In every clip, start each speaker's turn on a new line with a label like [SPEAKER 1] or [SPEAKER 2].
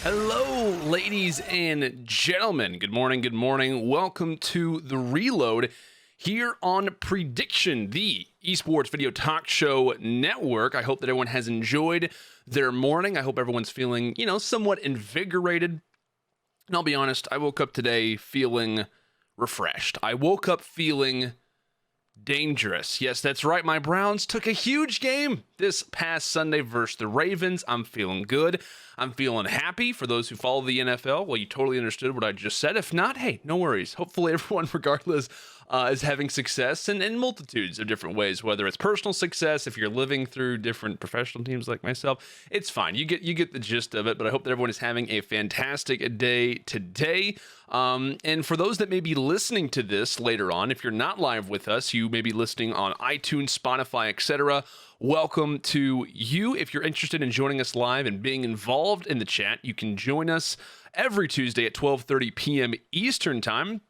[SPEAKER 1] Hello, ladies and gentlemen. Good morning, good morning. Welcome to The Reload here on Prediction, the esports video talk show network. I hope that everyone has enjoyed their morning. I hope everyone's feeling, somewhat invigorated. And I'll be honest, I woke up today feeling refreshed. I woke up feeling dangerous. Yes, that's right. My Browns took a huge game this past Sunday versus the Ravens. I'm feeling good. I'm feeling happy. For those who follow the NFL, well, you totally understood what I just said. If not, hey, no worries. Hopefully everyone, regardless, is having success in multitudes of different ways, whether it's personal success, if you're living through different professional teams like myself, it's fine. You get the gist of it, but I hope that everyone is having a fantastic day today. And for those that may be listening to this later on, if you're not live with us, you may be listening on iTunes, Spotify, etc. Welcome to you. If you're interested in joining us live and being involved in the chat, you can join us every Tuesday at 12:30 p.m. Eastern Time.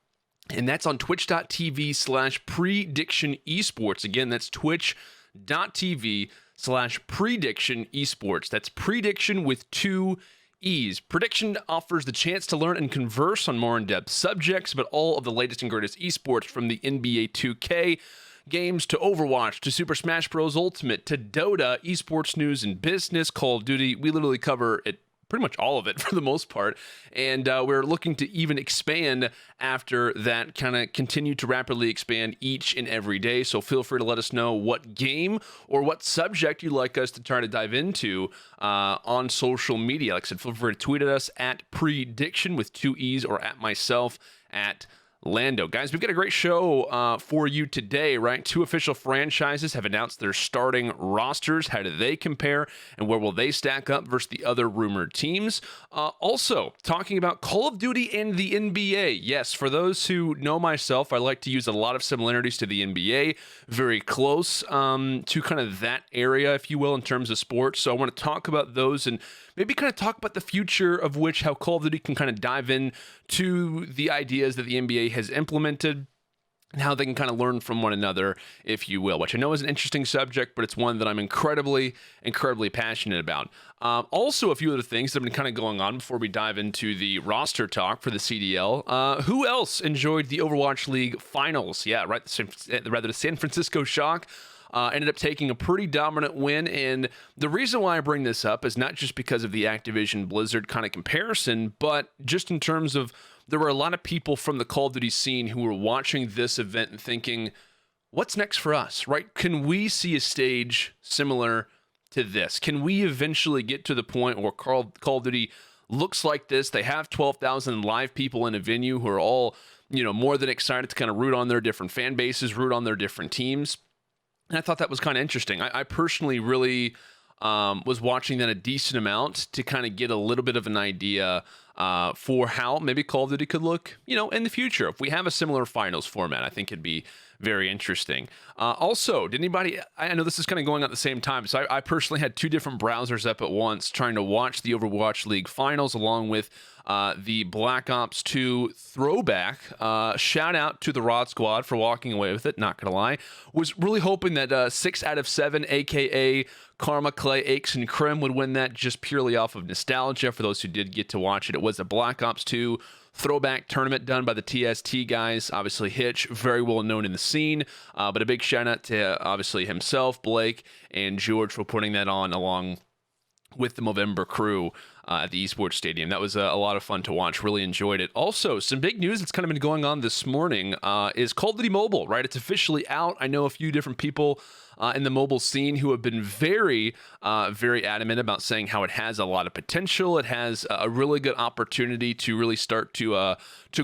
[SPEAKER 1] And that's on twitch.tv/prediction esports. Again, that's twitch.tv/prediction esports. That's prediction with two E's. Prediction offers the chance to learn and converse on more in-depth subjects, but all of the latest and greatest esports, from the NBA 2K games to Overwatch to Super Smash Bros. Ultimate to Dota, esports news and business, Call of Duty. We literally cover it. Pretty much all of it for the most part, and we're looking to even expand after that, kind of continue to rapidly expand each and every day. So feel free to let us know what game or what subject you'd like us to try to dive into on social media. Like I said, feel free to tweet at us at prediction with two E's, or at myself at Lando. Guys, we've got a great show for you today, right? Two official franchises have announced their starting rosters. How do they compare, and where will they stack up versus the other rumored teams? Also, talking about Call of Duty and the NBA. Yes, for those who know myself, I like to use a lot of similarities to the NBA, very close to kind of that area, if you will, in terms of sports. So I want to talk about those and maybe kind of talk about the future of which, how Call of Duty can kind of dive in to the ideas that the NBA has implemented and how they can kind of learn from one another, if you will, which I know is an interesting subject, but it's one that I'm incredibly passionate about. Also, a few other things that have been kind of going on before we dive into the roster talk for the CDL. Who else enjoyed the Overwatch League finals? Yeah, right. The San Francisco Shock ended up taking a pretty dominant win, and the reason why I bring this up is not just because of the Activision Blizzard kind of comparison, but just in terms of there were a lot of people from the Call of Duty scene who were watching this event and thinking, what's next for us, right? Can we see a stage similar to this? Can we eventually get to the point where Call of Duty looks like this? They have 12,000 live people in a venue who are all, more than excited to kind of root on their different fan bases, root on their different teams. And I thought that was kind of interesting. I personally really was watching that a decent amount to kind of get a little bit of an idea for how maybe Call of Duty could look, in the future. If we have a similar finals format, I think it'd be very interesting. Also, did anybody, I know this is kind of going on at the same time, so I personally had two different browsers up at once trying to watch the Overwatch League finals along with the Black Ops 2 throwback. Shout out to the Rod Squad for walking away with it, not gonna lie. Was really hoping that 6 out of 7, aka Karma, Clay, Aches, and Krim would win that just purely off of nostalgia. For those who did get to watch it, it was a Black Ops 2 throwback tournament done by the TST guys. Obviously Hitch, very well known in the scene, but a big shout out to obviously himself, Blake, and George for putting that on along with the Movember crew at the esports stadium. That was a lot of fun to watch. Really enjoyed it. Also, some big news that's kind of been going on this morning is Call of Duty Mobile, right? It's officially out. I know a few different people in the mobile scene who have been very adamant about saying how it has a lot of potential. It has a really good opportunity to really start to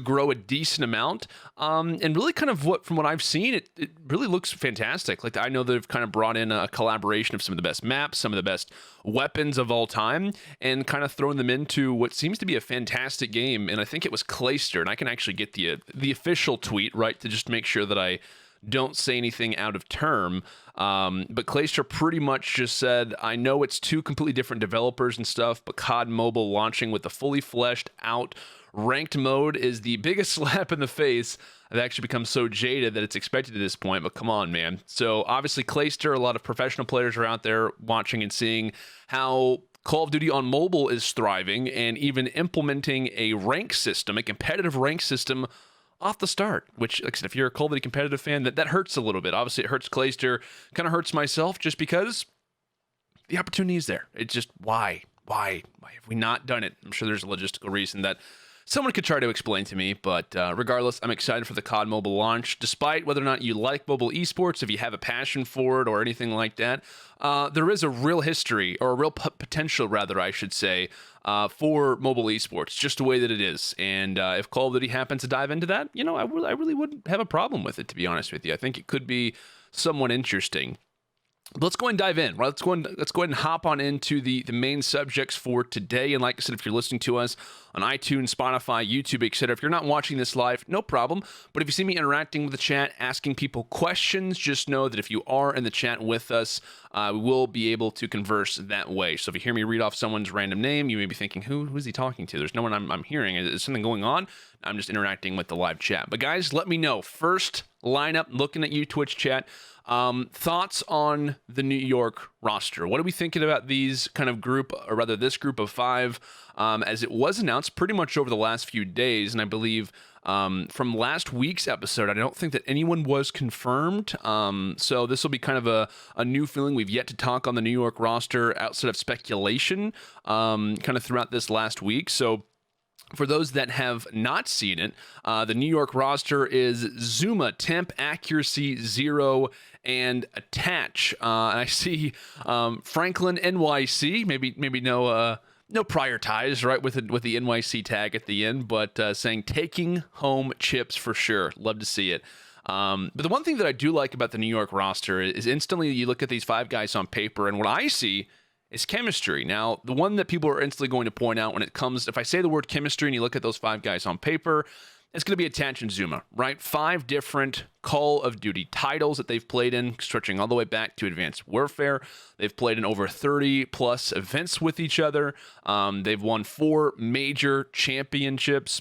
[SPEAKER 1] grow a decent amount. And really kind of from what I've seen, it really looks fantastic. Like, I know they've kind of brought in a collaboration of some of the best maps, some of the best weapons of all time, and kind of thrown them into what seems to be a fantastic game. And I think it was Clayster, and I can actually get the official tweet, right, to just make sure that I don't say anything out of term. But Clayster pretty much just said, I know it's two completely different developers and stuff, but COD Mobile launching with a fully fleshed out ranked mode is the biggest slap in the face. I've actually become so jaded that it's expected at this point, but come on, man. So obviously Clayster, a lot of professional players are out there watching and seeing how Call of Duty on mobile is thriving and even implementing a rank system, a competitive rank system off the start, which, like I said, if you're a Call of Duty competitive fan, that hurts a little bit. Obviously, it hurts Clayster, kind of hurts myself just because the opportunity is there. It's just, why have we not done it? I'm sure there's a logistical reason that someone could try to explain to me, but regardless, I'm excited for the COD mobile launch. Despite whether or not you like mobile esports, if you have a passion for it or anything like that, there is a real history, or a real potential, rather, I should say, for mobile esports, just the way that it is. And if Call of Duty happens to dive into that, I really wouldn't have a problem with it, to be honest with you. I think it could be somewhat interesting. Let's go ahead and dive in. Right? Let's go ahead and hop on into the main subjects for today. And like I said, if you're listening to us on iTunes, Spotify, YouTube, etc., if you're not watching this live, no problem. But if you see me interacting with the chat, asking people questions, just know that if you are in the chat with us, we will be able to converse that way. So if you hear me read off someone's random name, you may be thinking, who is he talking to? There's no one I'm hearing. Is something going on? I'm just interacting with the live chat. But guys, let me know. First lineup, looking at you, Twitch chat. Thoughts on the New York roster? What are we thinking about these kind of group, or rather this group of 5, as it was announced pretty much over the last few days, and I believe from last week's episode, I don't think that anyone was confirmed, so this will be kind of a new feeling. We've yet to talk on the New York roster outside of speculation kind of throughout this last week, so for those that have not seen it, the New York roster is Zuma, Temp, Accuracy, 0, and Attach. And I see Franklin, NYC, maybe no prior ties, right, with the NYC tag at the end, but saying taking home chips for sure. Love to see it. But the one thing that I do like about the New York roster is instantly you look at these 5 guys on paper, and what I see is chemistry. Now, the one that people are instantly going to point out when it comes, if I say the word chemistry and you look at those 5 guys on paper, it's going to be Attach and Zuma, right? 5 different Call of Duty titles that they've played in, stretching all the way back to Advanced Warfare. They've played in over 30 plus events with each other. They've won 4 major championships.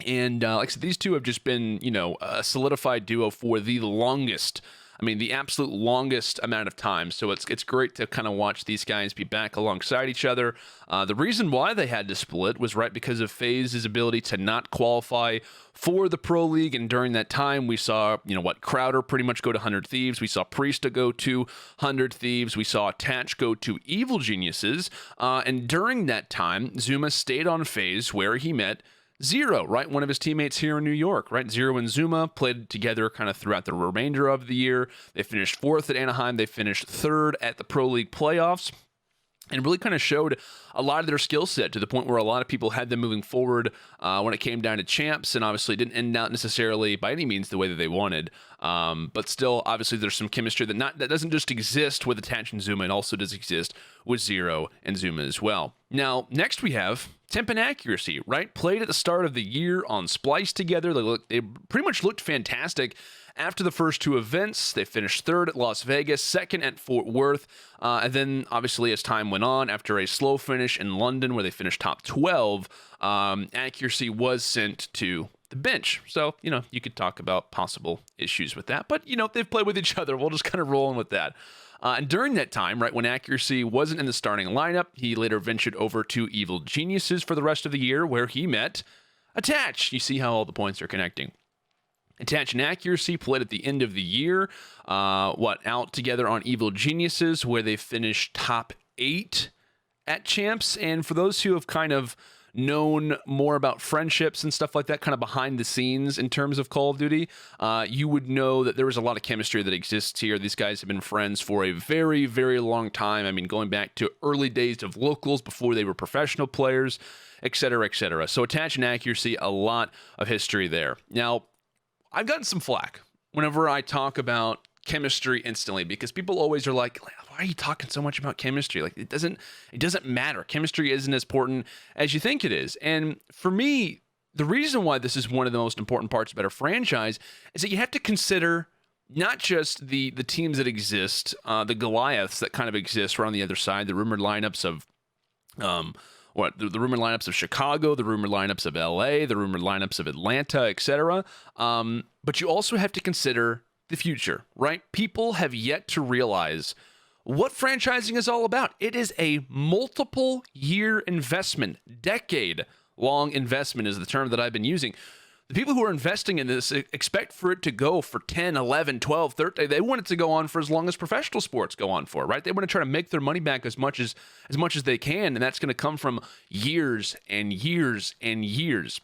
[SPEAKER 1] And like I said, these two have just been, a solidified duo for the longest, the absolute longest amount of time. So it's great to kind of watch these guys be back alongside each other. The reason why they had to split was right because of FaZe's ability to not qualify for the Pro League. And during that time, we saw, Crowder pretty much go to 100 Thieves. We saw Priesta go to 100 Thieves. We saw Attach go to Evil Geniuses. And during that time, Zuma stayed on FaZe where he met 0, right? One of his teammates here in New York, right? 0 and Zuma played together kind of throughout the remainder of the year. They finished 4th at Anaheim. They finished 3rd at the Pro League playoffs, and really kind of showed a lot of their skill set to the point where a lot of people had them moving forward when it came down to champs, and obviously it didn't end out necessarily by any means the way that they wanted. But still, obviously, there's some chemistry that doesn't just exist with Attach and Zuma. It also does exist with 0 and Zuma as well. Now, next we have Temp and Accuracy, right? Played at the start of the year on Splice together. They pretty much looked fantastic after the first 2 events. They finished 3rd at Las Vegas, 2nd at Fort Worth, and then obviously as time went on, after a slow finish in London where they finished top 12, Accuracy was sent to the bench. So, you could talk about possible issues with that, but, they've played with each other. We'll just kind of roll in with that. And during that time, right, when Accuracy wasn't in the starting lineup, he later ventured over to Evil Geniuses for the rest of the year, where he met Attach. You see how all the points are connecting. Attach and Accuracy played at the end of the year, out together on Evil Geniuses, where they finished top 8 at champs. And for those who have kind of known more about friendships and stuff like that, kind of behind the scenes in terms of Call of Duty, you would know that there was a lot of chemistry that exists here. These guys have been friends for a very, very long time. Going back to early days of locals before they were professional players, etc., etc. So Attach and Accuracy, a lot of history there. Now, I've gotten some flack whenever I talk about chemistry instantly, because people always are like, why are you talking so much about chemistry? Like, it doesn't matter. Chemistry isn't as important as you think it is. And for me, the reason why this is one of the most important parts about a franchise is that you have to consider not just the teams that exist, the Goliaths that kind of exist right on the other side, the rumored lineups of the rumored lineups of Chicago, the rumored lineups of LA, the rumored lineups of Atlanta, etc. But you also have to consider the future, right? People have yet to realize what franchising is all about. It is a multiple year investment, decade long investment is the term that I've been using. The people who are investing in this expect for it to go for 10, 11, 12, 13. They want it to go on for as long as professional sports go on for, right? They want to try to make their money back as much as they can, and that's going to come from years and years and years.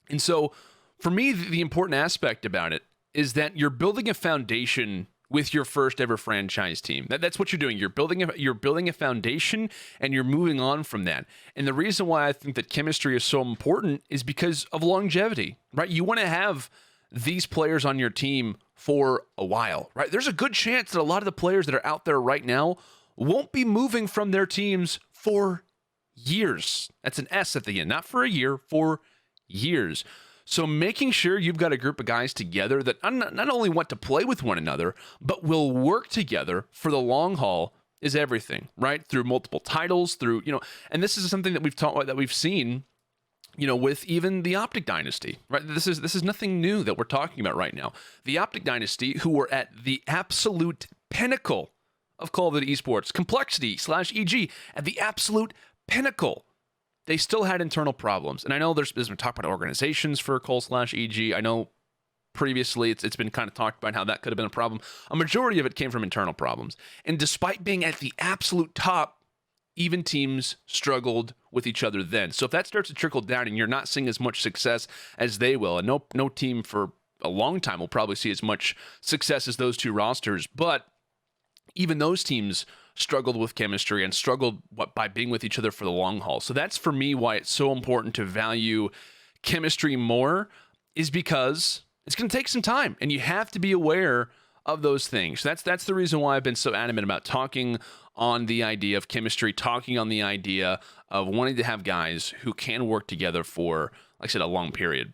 [SPEAKER 1] And so for me, the important aspect about it is that you're building a foundation with your first ever franchise team. That's what you're doing. You're building a foundation, and you're moving on from that. And the reason why I think that chemistry is so important is because of longevity, right? You want to have these players on your team for a while, right? There's a good chance that a lot of the players that are out there right now won't be moving from their teams for years. That's an S at the end, not for a year, for years. So making sure you've got a group of guys together that not only want to play with one another, but will work together for the long haul is everything, right? Through multiple titles, through, and this is something that we've seen, with even the Optic Dynasty, right? This is nothing new that we're talking about right now. The Optic Dynasty, who were at the absolute pinnacle of Call of Duty esports, complexity/EG, at the absolute pinnacle. They still had internal problems. And I know there's been talk about organizations for Col/EG. I know previously it's been kind of talked about how that could have been a problem. A majority of it came from internal problems. And despite being at the absolute top, even teams struggled with each other then. So if that starts to trickle down and you're not seeing as much success as they will, and no team for a long time will probably see as much success as those two rosters, but even those teams struggled with chemistry and struggled by being with each other for the long haul. So that's for me why it's so important to value chemistry more, is because it's going to take some time and you have to be aware of those things. That's the reason why I've been so adamant about talking on the idea of chemistry, talking on the idea of wanting to have guys who can work together for, like I said, a long period.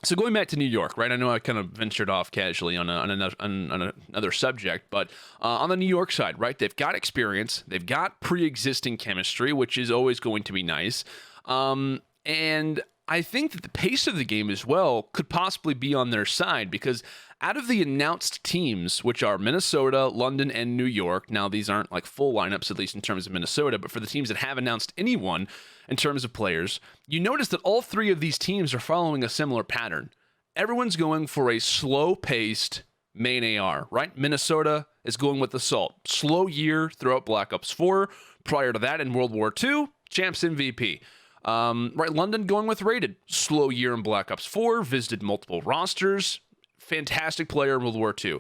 [SPEAKER 1] So going back to New York, right? I know I kind of ventured off casually on another subject, but on the New York side, right? They've got experience, they've got pre-existing chemistry, which is always going to be nice, and I think that the pace of the game as well could possibly be on their side, because out of the announced teams, which are Minnesota, London, and New York, now these aren't like full lineups, at least in terms of Minnesota, but for the teams that have announced anyone in terms of players, you notice that all three of these teams are following a similar pattern. Everyone's going for a slow-paced main AR, right? Minnesota is going with Assault. Slow year throughout Black Ops 4. Prior to that, in World War II, Champs MVP. Right, London going with Rated. Slow year in Black Ops 4. Visited multiple rosters. Fantastic player in World War II.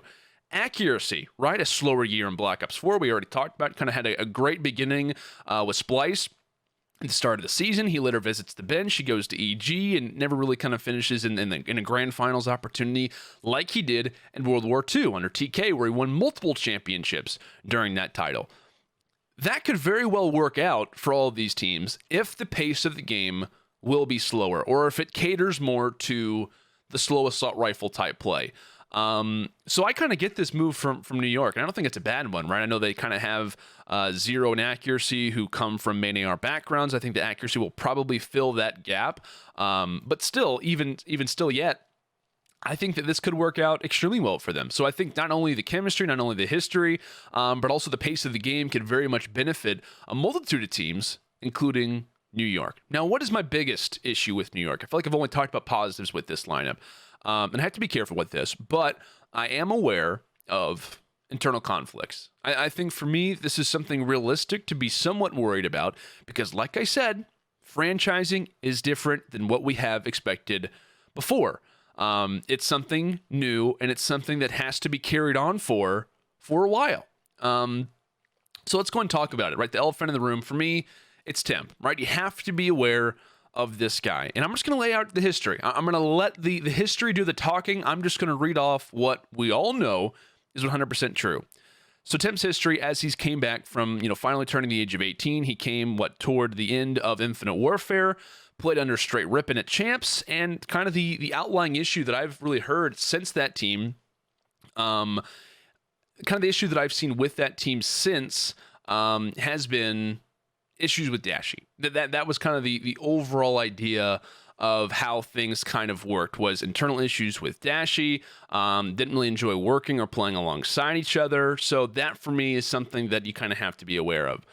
[SPEAKER 1] Accuracy, right? A slower year in Black Ops 4. We already talked about. Kind of had a great beginning with Splice. At the start of the season, he later visits the bench. He goes to EG and never really kind of finishes in a grand finals opportunity like he did in World War II under TK, where he won multiple championships during that title. That could very well work out for all of these teams if the pace of the game will be slower, or if it caters more to the slow assault rifle type play. So I kind of get this move from New York, and I don't think it's a bad one, right? I know they kind of have zero in accuracy who come from main AR backgrounds. I think the accuracy will probably fill that gap. But still, even still yet, I think that this could work out extremely well for them. So I think not only the chemistry, not only the history, but also the pace of the game could very much benefit a multitude of teams, including New York. Now, what is my biggest issue with New York? I feel like I've only talked about positives with this lineup. And I have to be careful with this, but I am aware of internal conflicts. I think for me, this is something realistic to be somewhat worried about, because like I said, franchising is different than what we have expected before. It's something new, and it's something that has to be carried on for a while. So let's go and talk about it, right? The elephant in the room, for me, it's Temp, right? You have to be aware of this guy. And I'm just going to lay out the history. I'm going to let the history do the talking. I'm just going to read off what we all know is 100% true. So Temp's history, as he's came back from, finally turning the age of 18, he came, toward the end of Infinite Warfare, played under Straight Rippin' at Champs, and kind of the outlying issue that I've really heard since that team, kind of the issue that I've seen with that team since, has been issues with Dashy. That was kind of the overall idea of how things kind of worked, was internal issues with Dashy. Didn't really enjoy working or playing alongside each other. So that for me is something that you kind of have to be aware of.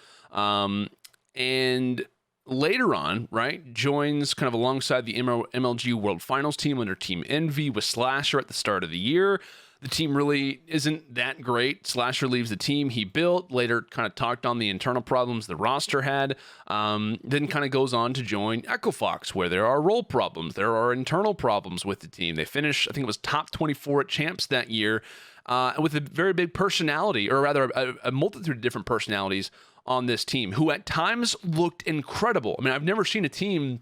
[SPEAKER 1] And later on, right, joins kind of alongside the MLG World Finals team under Team Envy with Slasher at the start of the year. The team really isn't that great. Slasher leaves the team he built, later kind of talked on the internal problems the roster had, then kind of goes on to join Echo Fox, where there are role problems. There are internal problems with the team. They finished, I think it was top 24 at Champs that year, with a very big personality, or rather a multitude of different personalities on this team, who at times looked incredible. I mean, I've never seen a team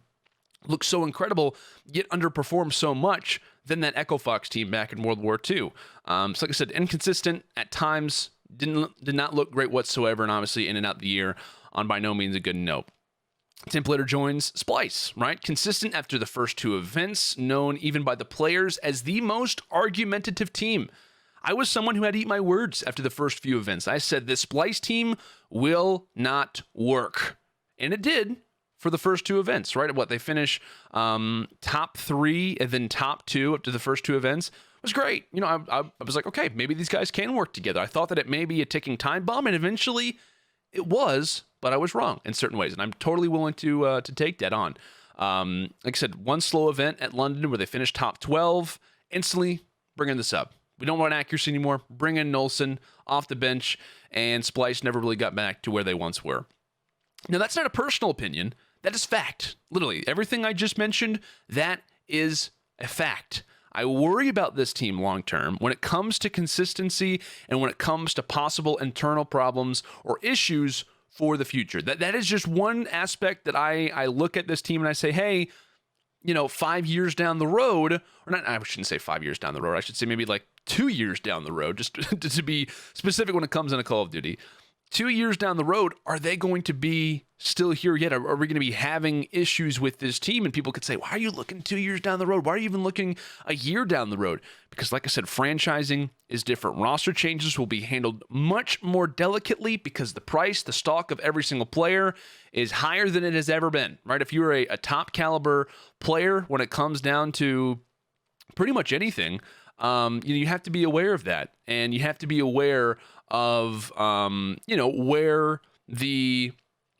[SPEAKER 1] look so incredible, yet underperform so much than that Echo Fox team back in World War II. So like I said, inconsistent at times, did not look great whatsoever, and obviously ended out the year on by no means a good note. Temp later joins Splice, right? Consistent after the first two events, known even by the players as the most argumentative team. I was someone who had to eat my words after the first few events. I said, this Splice team will not work. And it did for the first two events, right? What, they finish top 3 and then top 2 up to the first two events. It was great. You know, I was like, okay, maybe these guys can work together. I thought that it may be a ticking time bomb, and eventually it was, but I was wrong in certain ways, and I'm totally willing to take that on. Like I said, one slow event at London where they finished top 12, instantly bring in the sub. We don't want accuracy anymore. Bring in Nolson off the bench, and Splice never really got back to where they once were. Now, that's not a personal opinion. That is fact. Literally, everything I just mentioned, that is a fact. I worry about this team long term when it comes to consistency and when it comes to possible internal problems or issues for the future. That is just one aspect that I look at this team and I say, hey, you know, 5 years down the road, or not, I shouldn't say 5 years down the road. I should say maybe like 2 years down the road, just to be specific when it comes into Call of Duty. 2 years down the road, are they going to be still here yet? Are we going to be having issues with this team? And people could say, why are you looking 2 years down the road? Why are you even looking a year down the road? Because like I said, franchising is different. Roster changes will be handled much more delicately because the price, the stock of every single player is higher than it has ever been, right? If you're a top caliber player, when it comes down to pretty much anything, you have to be aware of that. And you have to be aware of, where the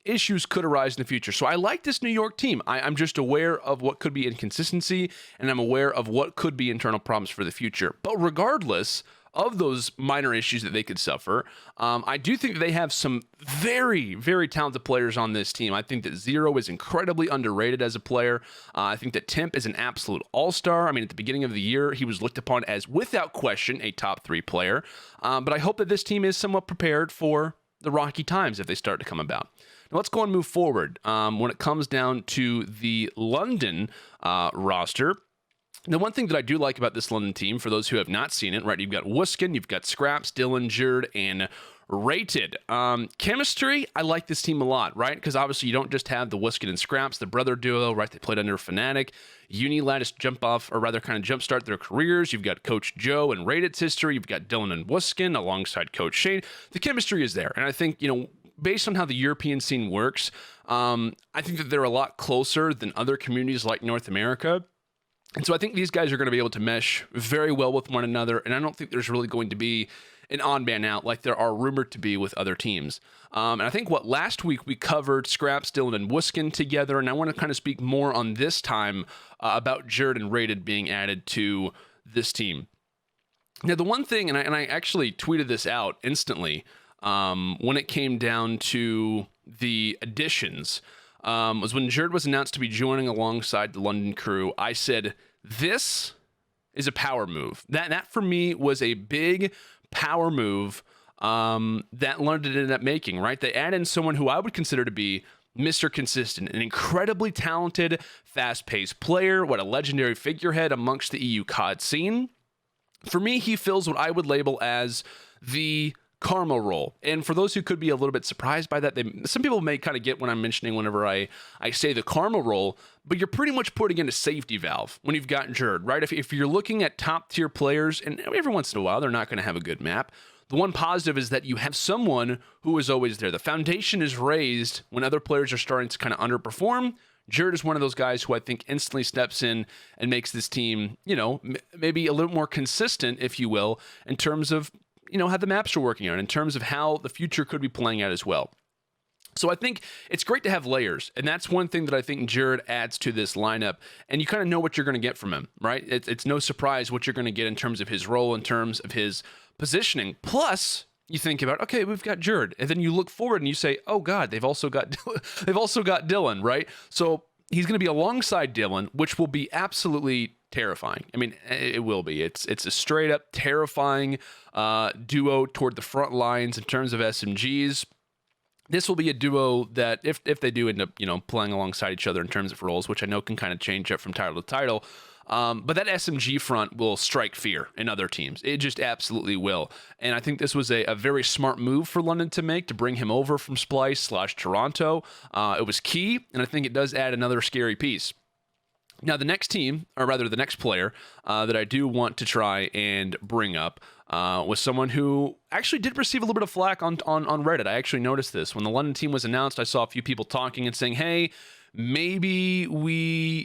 [SPEAKER 1] issues could arise in the future. So I like this New York team. I'm just aware of what could be inconsistency, and I'm aware of what could be internal problems for the future. But regardless of those minor issues that they could suffer, I do think that they have some very, very talented players on this team. I think that Zero is incredibly underrated as a player. I think that Temp is an absolute all-star. I mean, at the beginning of the year, he was looked upon as, without question, a top 3 player. But I hope that this team is somewhat prepared for the rocky times if they start to come about. Now let's go and move forward. When it comes down to the London roster, now, one thing that I do like about this London team, for those who have not seen it, right, you've got Wuskin, you've got Scraps, Dylan, Jerd, and Rated. Chemistry, I like this team a lot, right? Because obviously you don't just have the Wuskin and Scraps, the brother duo, right? They played under Fnatic. Unilattice jump off, or rather kind of jumpstart their careers. You've got Coach Joe and Rated's history. You've got Dylan and Wuskin alongside Coach Shane. The chemistry is there. And I think, based on how the European scene works, I think that they're a lot closer than other communities like North America. And so I think these guys are going to be able to mesh very well with one another, and I don't think there's really going to be an odd man out like there are rumored to be with other teams. And I think last week we covered Scraps, Dylan, and Wuskin together, and I want to kind of speak more on this time about Jerd and Rated being added to this team. Now, the one thing, and I actually tweeted this out instantly when it came down to the additions, was when Jerd was announced to be joining alongside the London crew. I said, this is a power move. That for me was a big power move that London ended up making, right? They add in someone who I would consider to be Mr. Consistent, an incredibly talented, fast-paced player, a legendary figurehead amongst the EU CoD scene. For me, he fills what I would label as the Karma role. And for those who could be a little bit surprised by that, some people may kind of get what I'm mentioning whenever I say the Karma role, but you're pretty much putting in a safety valve when you've got Jerd, right? If you're looking at top tier players, and every once in a while they're not going to have a good map, the one positive is that you have someone who is always there. The foundation is raised when other players are starting to kind of underperform. Jared is one of those guys who I think instantly steps in and makes this team, maybe a little more consistent, if you will, in terms of, how the maps are working out, in terms of how the future could be playing out as well. So I think it's great to have layers, and that's one thing that I think Jared adds to this lineup, and you kind of know what you're going to get from him, right? It's no surprise what you're going to get in terms of his role, in terms of his positioning. Plus, you think about, okay, we've got Jared, and then you look forward and you say, oh God, they've also got Dylan, right? So he's going to be alongside Dylan, which will be absolutely terrifying. I mean, it will be. It's a straight up terrifying duo toward the front lines in terms of SMGs. This will be a duo that if they do end up, playing alongside each other in terms of roles, which I know can kind of change up from title to title, but that SMG front will strike fear in other teams. It just absolutely will. And I think this was a very smart move for London to make, to bring him over from Splice/Toronto. It was key, and I think it does add another scary piece. Now, the next team, or rather the next player that I do want to try and bring up was someone who actually did receive a little bit of flack on Reddit. I actually noticed this. When the London team was announced, I saw a few people talking and saying, hey, maybe we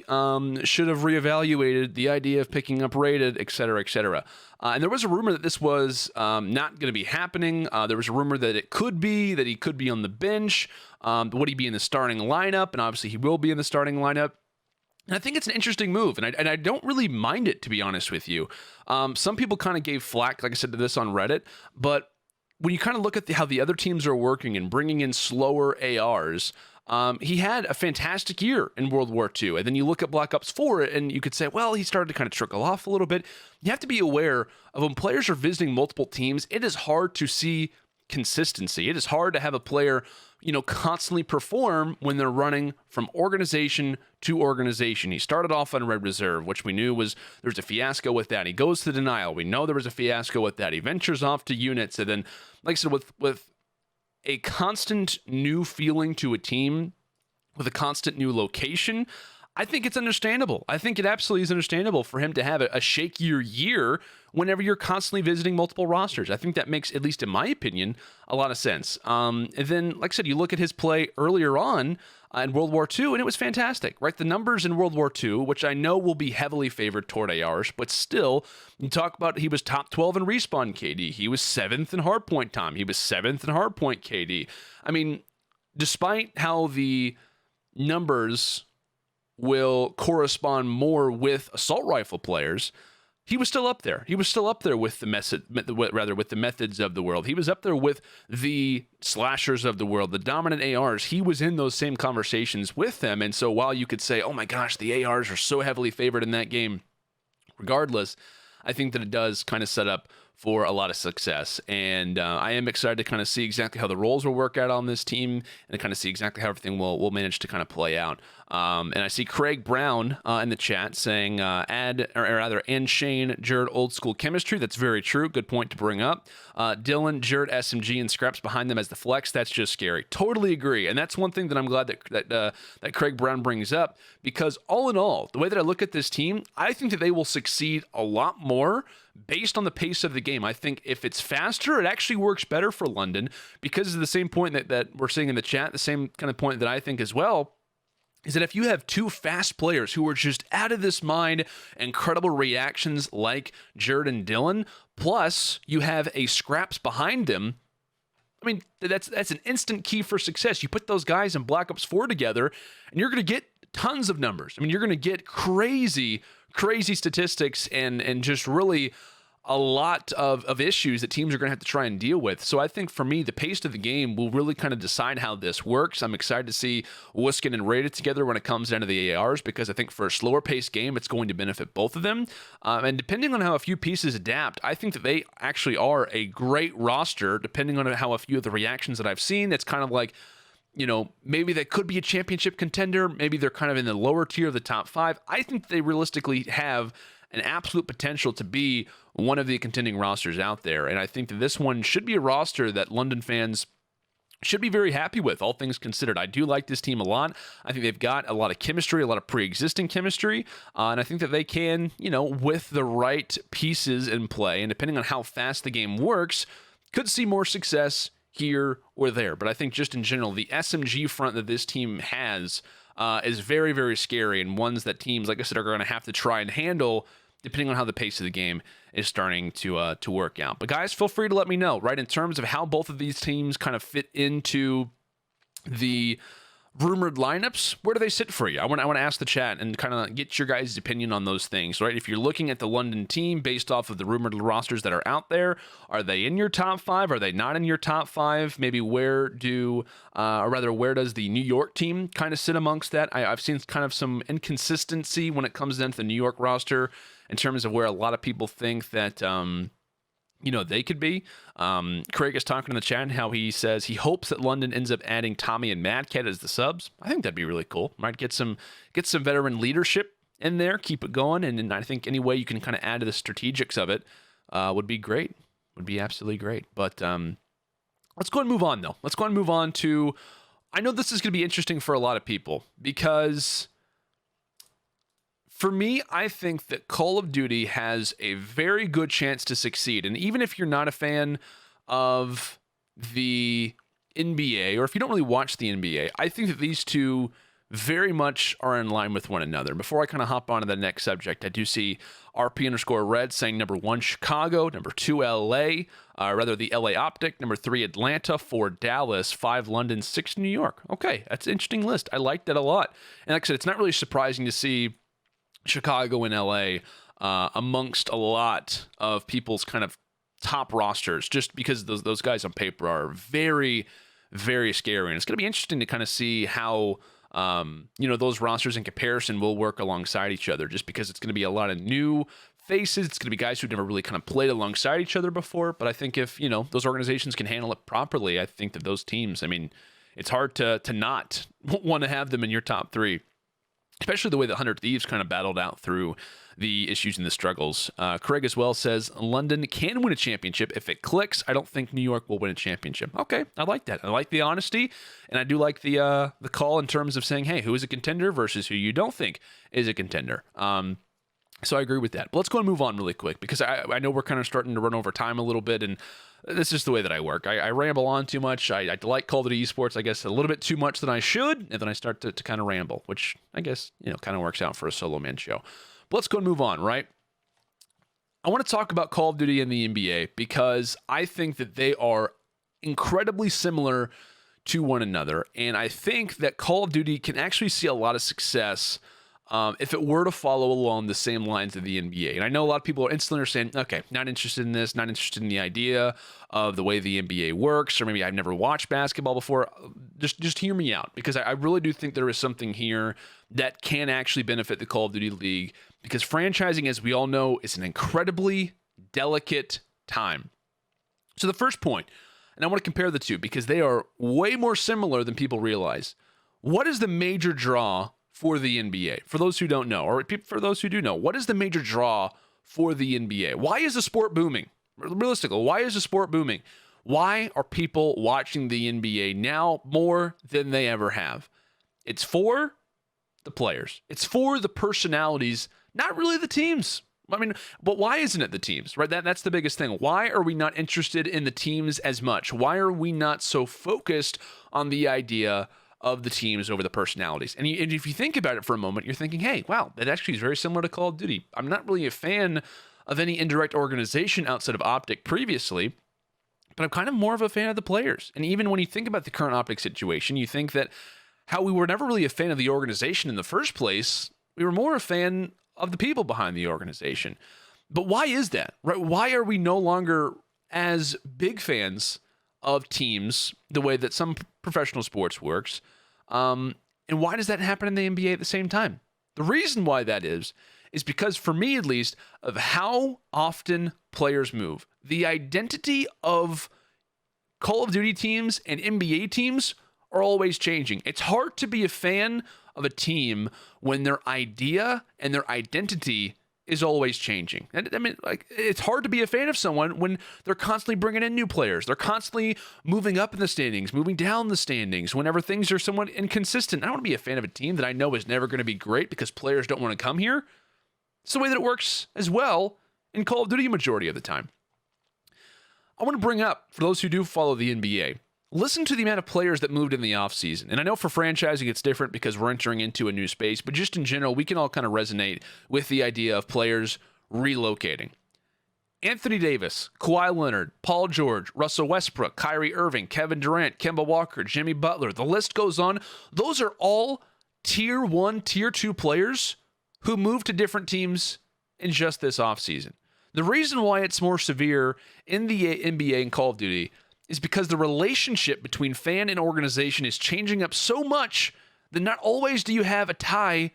[SPEAKER 1] should have reevaluated the idea of picking up Rated, et cetera, et cetera. And there was a rumor that this was not going to be happening. There was a rumor that it could be, that he could be on the bench. Would he be in the starting lineup? And obviously he will be in the starting lineup. And I think it's an interesting move, and I don't really mind it, to be honest with you. Some people kind of gave flack, like I said, to this on Reddit, but when you kind of look at how the other teams are working and bringing in slower ARs, he had a fantastic year in World War II, and then you look at Black Ops 4, and you could say, well, he started to kind of trickle off a little bit. You have to be aware of when players are visiting multiple teams, it is hard to see consistency. It is hard to have a player constantly perform when they're running from organization to organization. He started off on Red Reserve, which we knew there was a fiasco with that. He goes to Denial. We know there was a fiasco with that. He ventures off to Units. And then, like I said, with a constant new feeling to a team, with a constant new location, I think it's understandable. I think it absolutely is understandable for him to have a shakier year whenever you're constantly visiting multiple rosters. I think that makes, at least in my opinion, a lot of sense. And then, like I said, you look at his play earlier on in World War II, and it was fantastic, right? The numbers in World War II, which I know will be heavily favored toward ARs, but still, you talk about he was top 12 in respawn KD. He was 7th in hardpoint time. He was 7th in hardpoint KD. I mean, despite how the numbers will correspond more with assault rifle players, he was still up there. He was still up there with the with the methods of the world. He was up there with the slashers of the world, the dominant ARs. He was in those same conversations with them. And so while you could say, oh my gosh, the ARs are so heavily favored in that game, regardless, I think that it does kind of set up for a lot of success. And I am excited to kind of see exactly how the roles will work out on this team, and to kind of see exactly how everything will manage to kind of play out. And I see Craig Brown in the chat saying, and Shane, Jared, old school chemistry. That's very true. Good point to bring up. Dylan, Jared, SMG, and Scraps behind them as the flex. That's just scary. Totally agree. And that's one thing that I'm glad that Craig Brown brings up, because all in all, the way that I look at this team, I think that they will succeed a lot more based on the pace of the game. I think if it's faster, it actually works better for London, because of the same point that we're seeing in the chat, the same kind of point that I think as well, is that if you have two fast players who are just out of this mind, incredible reactions like Jared and Dylan, plus you have a Scraps behind them, I mean, that's an instant key for success. You put those guys in Black Ops 4 together, and you're going to get tons of numbers. I mean, you're going to get crazy statistics and just really a lot of issues that teams are going to have to try and deal with. So I think for me, the pace of the game will really kind of decide how this works. I'm excited to see Wiskin and Rated together when it comes down to the ARs, because I think for a slower paced game, it's going to benefit both of them. And depending on how a few pieces adapt, I think that they actually are a great roster, depending on how a few of the reactions that I've seen. It's kind of like, maybe they could be a championship contender. Maybe they're kind of in the lower tier of the top 5. I think they realistically have an absolute potential to be one of the contending rosters out there. And I think that this one should be a roster that London fans should be very happy with, all things considered. I do like this team a lot. I think they've got a lot of chemistry, a lot of pre-existing chemistry, and I think that they can, with the right pieces in play, and depending on how fast the game works, Could see more success here or there. But I think just in general, the SMG front that this team has is very, very scary, and ones that teams, like I said, are going to have to try and handle depending on how the pace of the game is starting to work out. But guys, feel free to let me know, right, in terms of how both of these teams kind of fit into the rumored lineups. Where do they sit for you? I want to ask the chat and kind of get your guys' opinion on those things, right? If you're looking at the London team based off of the rumored rosters that are out there, are they in your top 5? Are they not in your top 5? Maybe where does the New York team kind of sit amongst that? I've seen kind of some inconsistency when it comes down to the New York roster in terms of where a lot of people think that they could be. Craig is talking in the chat how he says he hopes that London ends up adding Tommy and Mad Cat as the subs. I think that'd be really cool. Might get some veteran leadership in there, keep it going, and I think any way you can kind of add to the strategics of it would be great. Would be absolutely great. But let's go and move on, though. Let's go and move on to, I know this is going to be interesting for a lot of people because for me, I think that Call of Duty has a very good chance to succeed. And even if you're not a fan of the NBA, or if you don't really watch the NBA, I think that these two very much are in line with one another. Before I kind of hop on to the next subject, I do see RP_Red saying number 1, Chicago, number 2, LA, the LA Optic, number 3, Atlanta, 4, Dallas, 5, London, 6, New York. Okay, that's an interesting list. I like that a lot. And like I said, it's not really surprising to see Chicago and LA amongst a lot of people's kind of top rosters, just because those guys on paper are very, very scary. And it's going to be interesting to kind of see how those rosters in comparison will work alongside each other, just because it's going to be a lot of new faces. It's going to be guys who've never really kind of played alongside each other before. But I think if those organizations can handle it properly, I think that those teams, it's hard to not want to have them in your top 3. Especially the way that 100 Thieves kind of battled out through the issues and the struggles. Craig as well says, London can win a championship if it clicks. I don't think New York will win a championship. Okay, I like that. I like the honesty, and I do like the call in terms of saying, hey, who is a contender versus who you don't think is a contender. So I agree with that. But let's go and move on really quick, because I know we're kind of starting to run over time a little bit, and this is just the way that I work. I ramble on too much. I like Call of Duty Esports, I guess, a little bit too much than I should, and then I start to kind of ramble, which I guess, kind of works out for a solo man show. But let's go and move on, right? I want to talk about Call of Duty and the NBA because I think that they are incredibly similar to one another, and I think that Call of Duty can actually see a lot of success if it were to follow along the same lines of the NBA. And I know a lot of people are instantly saying, okay, not interested in this, not interested in the idea of the way the NBA works, or maybe I've never watched basketball before. Just hear me out, because I really do think there is something here that can actually benefit the Call of Duty League, because franchising, as we all know, is an incredibly delicate time. So the first point, and I want to compare the two because they are way more similar than people realize. What is the major draw for the NBA? For those who don't know, or for those who do know, what is the major draw for the NBA? Why is the sport booming? Realistically, why is the sport booming? Why are people watching the NBA now more than they ever have? It's for the players. It's for the personalities, not really the teams. But why isn't it the teams, right? That's the biggest thing. Why are we not interested in the teams as much? Why are we not so focused on the idea of the teams over the personalities? And if you think about it for a moment, you're thinking, hey, wow, that actually is very similar to Call of Duty. I'm not really a fan of any indirect organization outside of Optic previously, but I'm kind of more of a fan of the players. And even when you think about the current Optic situation, you think that how we were never really a fan of the organization in the first place, we were more a fan of the people behind the organization. But why is that, right? Why are we no longer as big fans of teams the way that some professional sports works? And why does that happen in the NBA at the same time? The reason why that is because, for me at least, of how often players move. The identity of Call of Duty teams and NBA teams are always changing. It's hard to be a fan of a team when their idea and their identity is always changing. It's hard to be a fan of someone when they're constantly bringing in new players. They're constantly moving up in the standings, moving down the standings, whenever things are somewhat inconsistent. I don't want to be a fan of a team that I know is never going to be great because players don't want to come here. It's the way that it works as well in Call of Duty a majority of the time. I want to bring up, for those who do follow the NBA, listen to the amount of players that moved in the offseason. And I know for franchising it's different because we're entering into a new space, but just in general, we can all kind of resonate with the idea of players relocating. Anthony Davis, Kawhi Leonard, Paul George, Russell Westbrook, Kyrie Irving, Kevin Durant, Kemba Walker, Jimmy Butler. The list goes on. Those are all tier 1, tier 2 players who moved to different teams in just this offseason. The reason why it's more severe in the NBA and Call of Duty is because the relationship between fan and organization is changing up so much that not always do you have a tie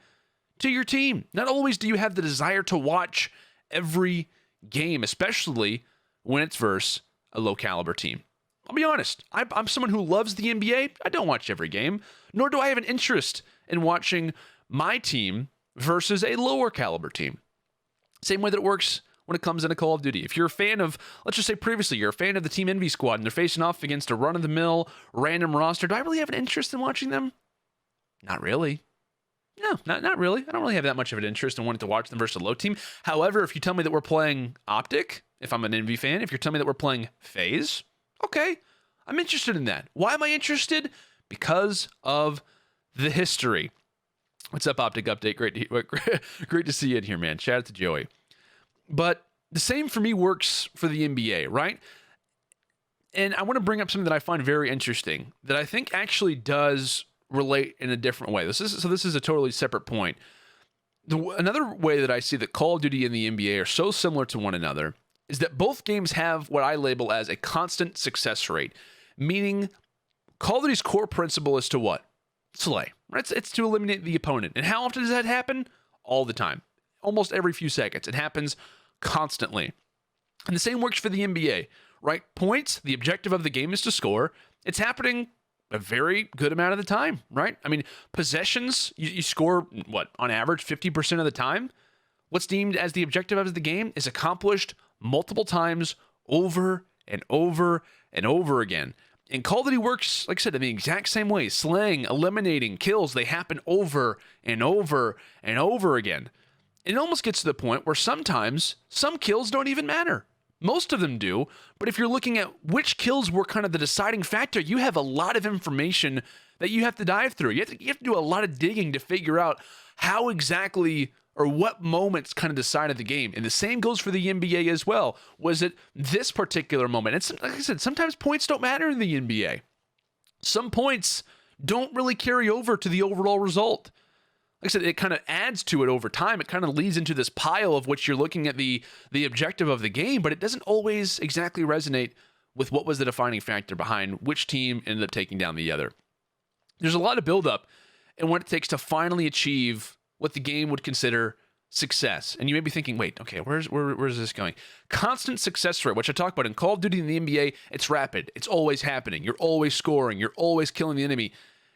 [SPEAKER 1] to your team. Not always do you have the desire to watch every game, especially when it's versus a low-caliber team. I'll be honest. I'm someone who loves the NBA. I don't watch every game, nor do I have an interest in watching my team versus a lower-caliber team. Same way that it works when it comes into Call of Duty. If you're a fan of, let's just say previously, you're a fan of the Team Envy squad and they're facing off against a run-of-the-mill random roster, do I really have an interest in watching them? Not really. No, not really. I don't really have that much of an interest in wanting to watch them versus a low team. However, if you tell me that we're playing Optic, if I'm an Envy fan, if you're telling me that we're playing FaZe, okay, I'm interested in that. Why am I interested? Because of the history. What's up, Optic Update? Great to see you in here, man. Shout out to Joey. But the same for me works for the NBA, right? And I want to bring up something that I find very interesting that I think actually does relate in a different way. This is a totally separate point. Another way that I see that Call of Duty and the NBA are so similar to one another is that both games have what I label as a constant success rate, meaning Call of Duty's core principle is to what? Slay. Right? It's to eliminate the opponent. And how often does that happen? All the time. Almost every few seconds. It happens constantly. And the same works for the NBA, right? Points, the objective of the game is to score. It's happening a very good amount of the time, right? I mean, possessions, you score, what, on average, 50% of the time? What's deemed as the objective of the game is accomplished multiple times over and over and over again. And Call of Duty works, like I said, in the exact same way. Slaying, eliminating, kills, they happen over and over and over again. It almost gets to the point where sometimes some kills don't even matter. Most of them do, but if you're looking at which kills were kind of the deciding factor, you have a lot of information that you have to dive through. You have to do a lot of digging to figure out how exactly or what moments kind of decided the game. And the same goes for the NBA as well. Was it this particular moment? And like I said, sometimes points don't matter in the NBA. Some points don't really carry over to the overall result. Like I said, it kind of adds to it over time. It kind of leads into this pile of which you're looking at the objective of the game, but it doesn't always exactly resonate with what was the defining factor behind which team ended up taking down the other. There's a lot of buildup in what it takes to finally achieve what the game would consider success. And you may be thinking, wait, okay, where's this going? Constant success rate, which I talk about in Call of Duty and the NBA, it's rapid. It's always happening. You're always scoring. You're always killing the enemy.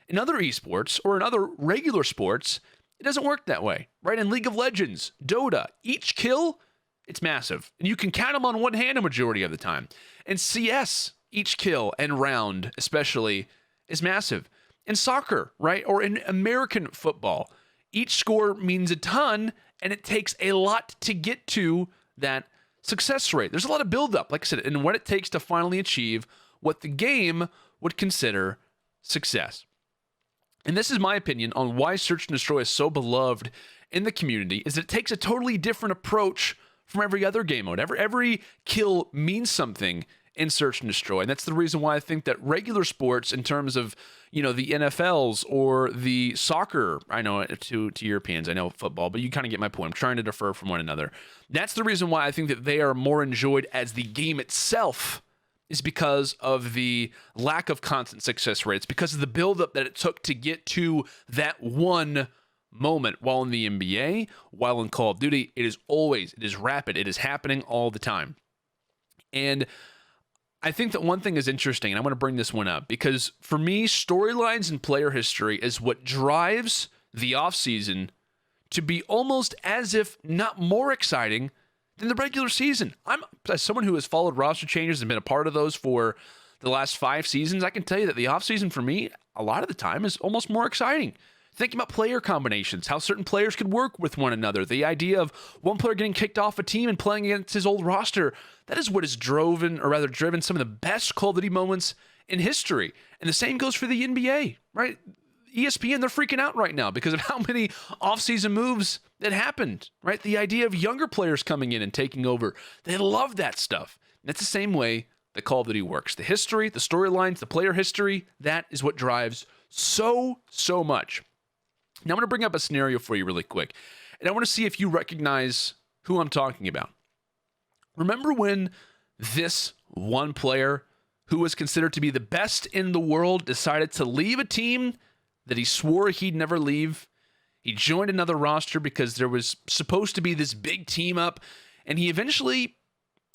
[SPEAKER 1] In other esports or in other regular sports, it doesn't work that way, right? In League of Legends, Dota, each kill, it's massive. And you can count them on one hand a majority of the time. In CS, each kill and round especially is massive. In soccer, right? Or in American football, each score means a ton, and it takes a lot to get to that success rate. There's a lot of buildup, like I said, in what it takes to finally achieve what the game would consider success. And this is my opinion on why Search and Destroy is so beloved in the community, is that it takes a totally different approach from every other game mode. Every kill means something in Search and Destroy. And that's the reason why I think that regular sports, in terms of, the NFLs or the soccer, I know to Europeans, I know football, but you kind of get my point. I'm trying to defer from one another. That's the reason why I think that they are more enjoyed as the game itself, is because of the lack of constant success rates, because of the buildup that it took to get to that one moment. While in the NBA, while in Call of Duty, it is rapid. It is happening all the time. And I think that one thing is interesting, and I want to bring this one up, because for me, storylines and player history is what drives the offseason to be almost as if not more exciting than the regular season. I'm, as someone who has followed roster changes and been a part of those for the last 5 seasons, I can tell you that the offseason for me, a lot of the time, is almost more exciting. Thinking about player combinations, how certain players could work with one another. The idea of one player getting kicked off a team and playing against his old roster, that is what has driven some of the best Call of Duty moments in history. And the same goes for the NBA, right? ESPN, they're freaking out right now because of how many offseason moves that happened, right? The idea of younger players coming in and taking over. They love that stuff. And that's the same way that Call of Duty works. The history, the storylines, the player history, that is what drives so much. Now I'm going to bring up a scenario for you really quick, and I want to see if you recognize who I'm talking about. Remember when this one player who was considered to be the best in the world decided to leave a team that he swore he'd never leave? He joined another roster because there was supposed to be this big team up, and he eventually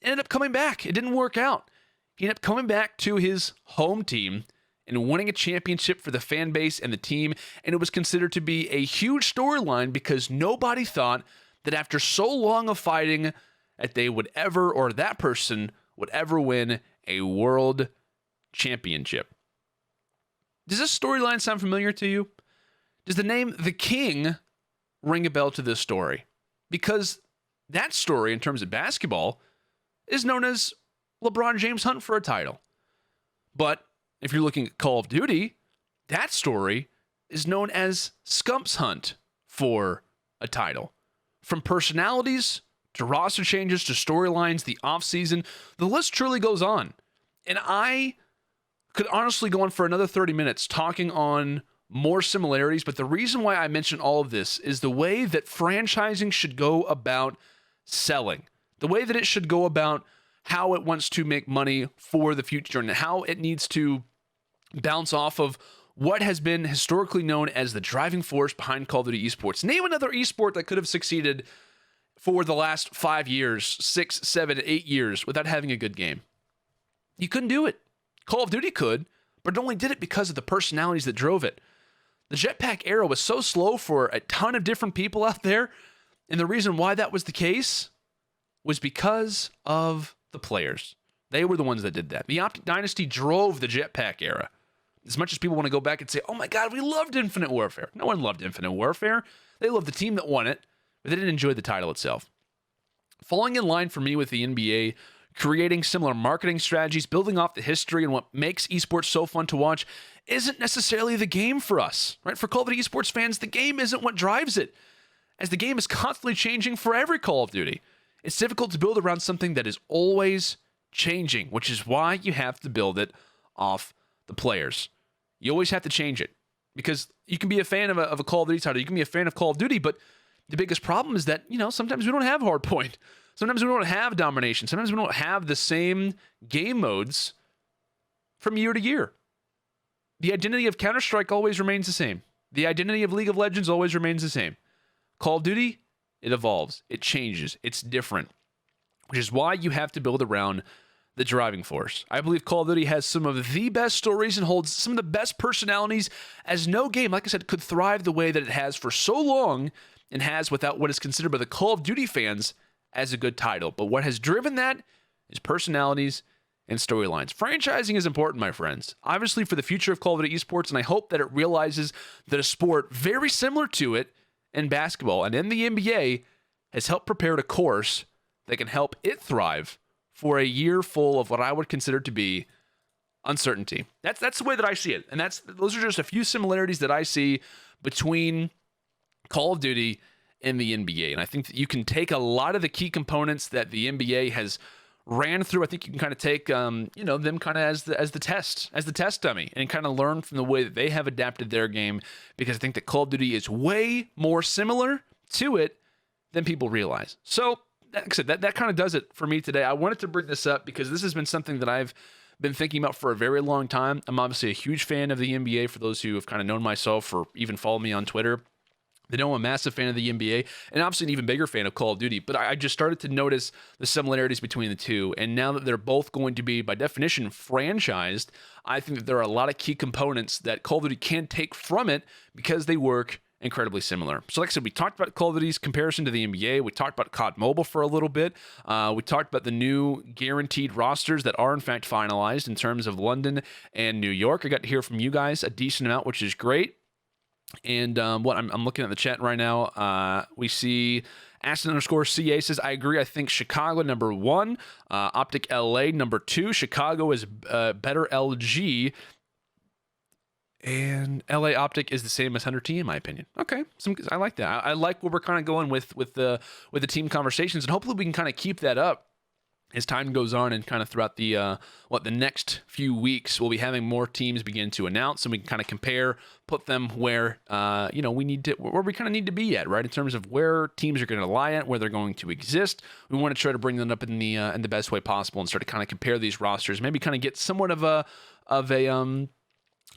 [SPEAKER 1] ended up coming back. It didn't work out. He ended up coming back to his home team and winning a championship for the fan base and the team, and it was considered to be a huge storyline because nobody thought that after so long of fighting that they would ever, or that person would ever win a world championship. Does this storyline sound familiar to you? Does the name The King ring a bell to this story? Because that story, in terms of basketball, is known as LeBron James' hunt for a title. But if you're looking at Call of Duty, that story is known as Scump's hunt for a title. From personalities to roster changes to storylines, the offseason, the list truly goes on. And I could honestly go on for another 30 minutes talking on more similarities, but the reason why I mention all of this is the way that franchising should go about selling, the way that it should go about how it wants to make money for the future and how it needs to bounce off of what has been historically known as the driving force behind Call of Duty esports. Name another esport that could have succeeded for the last 5 years, 6, 7, 8 years without having a good game. You couldn't do it. Call of Duty could, but it only did it because of the personalities that drove it. The jetpack era was so slow for a ton of different people out there, and the reason why that was the case was because of the players. They were the ones that did that. The Optic Dynasty drove the jetpack era. As much as people want to go back and say, oh my God, we loved Infinite Warfare. No one loved Infinite Warfare. They loved the team that won it, but they didn't enjoy the title itself. Falling in line for me with the NBA, creating similar marketing strategies, building off the history and what makes esports so fun to watch isn't necessarily the game for us, right? For Call of Duty esports fans, the game isn't what drives it, as the game is constantly changing for every Call of Duty. It's difficult to build around something that is always changing, which is why you have to build it off the players. You always have to change it, because you can be a fan of a Call of Duty title, you can be a fan of Call of Duty, but the biggest problem is that, sometimes we don't have hardpoint. Sometimes we don't have domination. Sometimes we don't have the same game modes from year to year. The identity of Counter-Strike always remains the same. The identity of League of Legends always remains the same. Call of Duty, it evolves. It changes. It's different, which is why you have to build around the driving force. I believe Call of Duty has some of the best stories and holds some of the best personalities, as no game, like I said, could thrive the way that it has for so long and has without what is considered by the Call of Duty fans as a good title. But what has driven that is personalities and storylines. Franchising is important, my friends, obviously for the future of Call of Duty esports, and I hope that it realizes that a sport very similar to it in basketball and in the NBA has helped prepare a course that can help it thrive for a year full of what I would consider to be uncertainty. That's the way that I see it, and those are just a few similarities that I see between Call of Duty and the NBA. And I think that you can take a lot of the key components that the NBA has ran through. I think you can kind of take them kind of as the test dummy, and kind of learn from the way that they have adapted their game, because I think that Call of Duty is way more similar to it than people realize. So like I said, that kind of does it for me today. I wanted to bring this up because this has been something that I've been thinking about for a very long time. I'm obviously a huge fan of the NBA. For those who have kind of known myself or even follow me on Twitter, they know I'm a massive fan of the NBA, and obviously an even bigger fan of Call of Duty. But I just started to notice the similarities between the two, and now that they're both going to be, by definition, franchised, I think that there are a lot of key components that Call of Duty can take from it because they work incredibly similar. So like I said, we talked about Call of Duty's comparison to the NBA. We talked about COD Mobile for a little bit. We talked about the new guaranteed rosters that are in fact finalized in terms of London and New York. I got to hear from you guys a decent amount, which is great. And what I'm looking at the chat right now, we see Aston_CA says, I agree. I think Chicago number 1, Optic LA number 2. Chicago is better LG. And LA Optic is the same as Hunter T, in my opinion. Okay, I like that. I like where we're kind of going with the team conversations, and hopefully we can kind of keep that up as time goes on, and kind of throughout the next few weeks, we'll be having more teams begin to announce, and we can kind of compare, put them where where we kind of need to be at, right, in terms of where teams are going to lie at, where they're going to exist. We want to try to bring them up in the best way possible, and start to kind of compare these rosters, maybe kind of get somewhat of a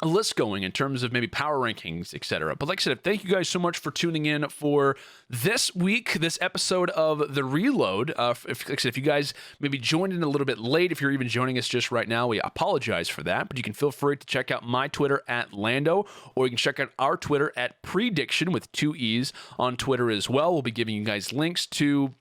[SPEAKER 1] list going in terms of maybe power rankings, etc. But like I said, thank you guys so much for tuning in for this week, this episode of The Reload. If you guys maybe joined in a little bit late, if you're even joining us just right now, we apologize for that. But you can feel free to check out my Twitter at Lando, or you can check out our Twitter at Prediction with 2 E's on Twitter as well. We'll be giving you guys links to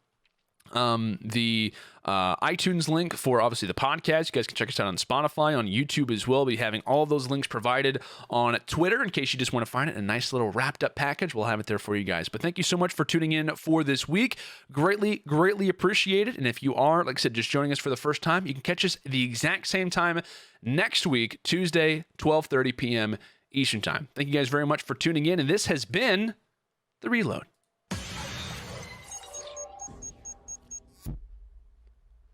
[SPEAKER 1] the iTunes link for obviously the podcast. You guys can check us out on Spotify, on YouTube as well. We'll be having all of those links provided on Twitter in case you just want to find it in a nice little wrapped up package. We'll have it there for you guys. But thank you so much for tuning in for this week. Greatly appreciate it. And if you are, like I said, just joining us for the first time, you can catch us the exact same time next week, Tuesday, 12:30 p.m. Eastern Time. Thank you guys very much for tuning in. And this has been The Reload.